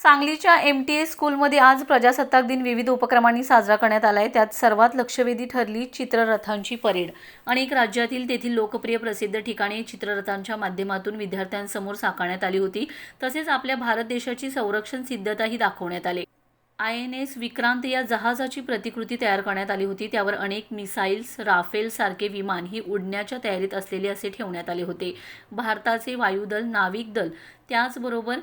सांगलीच्या MTS स्कूलमध्ये आज प्रजासत्ताक दिन विविध उपक्रमांनी साजरा करण्यात आला आहे। त्यात सर्वात लक्षवेधी ठरली चित्ररथांची परेड। अनेक राज्यातील तेथील लोकप्रिय प्रसिद्ध ठिकाणे चित्ररथांच्या माध्यमातून विद्यार्थ्यांसमोर साकारण्यात आली होती। तसेच आपल्या भारत देशाची संरक्षण सिद्धताही दाखवण्यात आली। INS विक्रांत या जहाजाची प्रतिकृती तयार करण्यात आली होती। त्यावर अनेक मिसाईल्स, राफेल सारखे विमान ही उडण्याच्या तयारीत असलेले असे ठेवण्यात आले होते। भारताचे वायुदल, नाविक दल त्याचबरोबर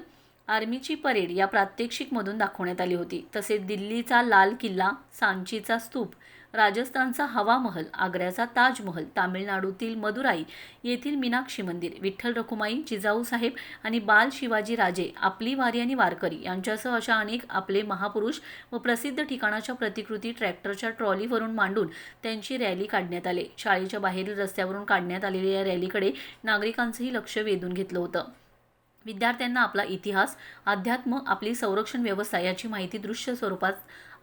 आर्मीची परेड या प्रात्यक्षिकमधून दाखवण्यात आली होती। तसेच दिल्लीचा लाल किल्ला, सांचीचा स्तूप, राजस्थानचा हवा महल, आग्र्याचा ताजमहल, तामिळनाडूतील मदुराई येथील मीनाक्षी मंदिर, विठ्ठल रखुमाई, जिजाऊ साहेब आणि बाल शिवाजी राजे, आपली वारी आणि वारकरी यांच्यासह अशा अनेक आपले महापुरुष व प्रसिद्ध ठिकाणाच्या प्रतिकृती ट्रॅक्टरच्या ट्रॉलीवरून मांडून त्यांची रॅली काढण्यात आली। शाळेच्या बाहेरील रस्त्यावरून काढण्यात आलेल्या या रॅलीकडे नागरिकांचंही लक्ष वेधून घेतलं होतं। विद्यार्थ्यांना आपला इतिहास, अध्यात्म, आपली संरक्षण व्यवस्था याची माहिती दृश्य स्वरूपात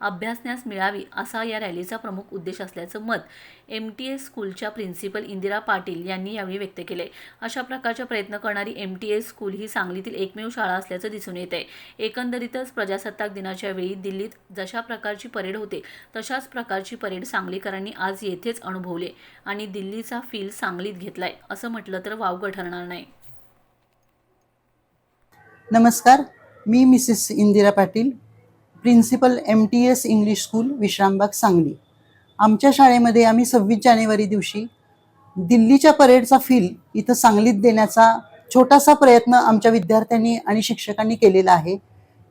अभ्यासण्यास मिळावी असा या रॅलीचा प्रमुख उद्देश असल्याचं मत MTS स्कूलच्या प्रिन्सिपल इंदिरा पाटील यांनी यावेळी व्यक्त केले। अशा प्रकारच्या प्रयत्न करणारी MTS स्कूल ही सांगलीतील एकमेव शाळा असल्याचं दिसून येत आहे। एकंदरीतच प्रजासत्ताक दिनाच्या वेळी दिल्लीत जशा प्रकारची परेड होते तशाच प्रकारची परेड सांगलीकरांनी आज येथेच अनुभवले आणि दिल्लीचा फील सांगलीत घेतलाय असं म्हटलं तर वावगं ठरणार नाही। नमस्कार, मी Mrs Indira Patil, principal MTS English school, Vishrambag, Sangli. आमच्या शाळेमध्ये आम्ही 26 जानेवारी दिवशी दिल्लीच्या परेडचा फील इथं सांगलीत देण्याचा छोटासा प्रयत्न आमच्या विद्यार्थ्यांनी आणि शिक्षकांनी केलेला आहे।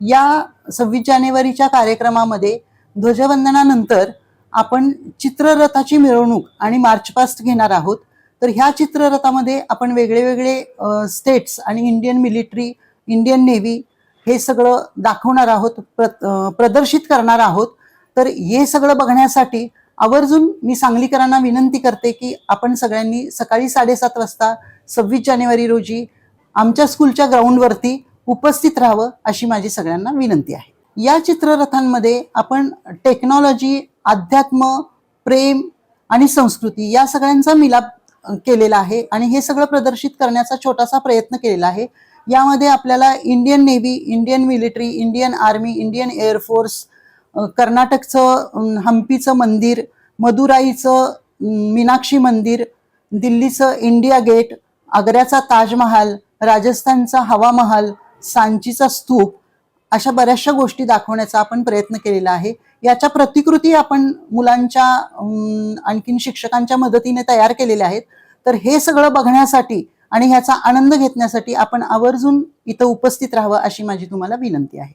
या 26 जानेवारीच्या कार्यक्रमामध्ये ध्वजवंदनानंतर आपण चित्ररथाची मिरवणूक आणि मार्च पास्ट घेणार आहोत। तर ह्या चित्ररथामध्ये आपण वेगळे स्टेट्स आणि इंडियन मिलिटरी, इंडियन नेव्ही हे सगळं दाखवणार आहोत, प्रदर्शित करणार आहोत। तर हे सगळं बघण्यासाठी आवर्जून मी सांगलीकरांना विनंती करते की आपण सगळ्यांनी सकाळी 7:30 वाजता 26 जानेवारी रोजी आमच्या स्कूलच्या ग्राउंडवरती उपस्थित राहावं अशी माझी सगळ्यांना विनंती आहे। या चित्ररथांमध्ये आपण टेक्नॉलॉजी, अध्यात्म, प्रेम आणि संस्कृती या सगळ्यांचा मिलाप केलेला आहे आणि हे सगळं प्रदर्शित करण्याचा छोटासा प्रयत्न केलेला आहे। यामध्ये आपल्याला Indian Navy, Indian military, Indian Army, Indian Air Force, कर्नाटकचं हम्पीचं मंदिर, मदुराईचं मीनाक्षी मंदिर, दिल्लीचं इंडिया गेट, आग्र्याचा ताजमहाल, राजस्थानचा हवा महल, सांचीचा स्तूप अशा बऱ्याचशा गोष्टी दाखवण्याचा आपण प्रयत्न केलेला आहे। याच्या प्रतिकृती आपण मुलांच्या आणखीन शिक्षकांच्या मदतीने तयार केलेल्या आहेत। तर हे सगळं बघण्यासाठी आणि ह्याचा आनंद घेण्यासाठी आपण आवर्जून इथं उपस्थित राहावं अशी माझी तुम्हाला विनंती आहे।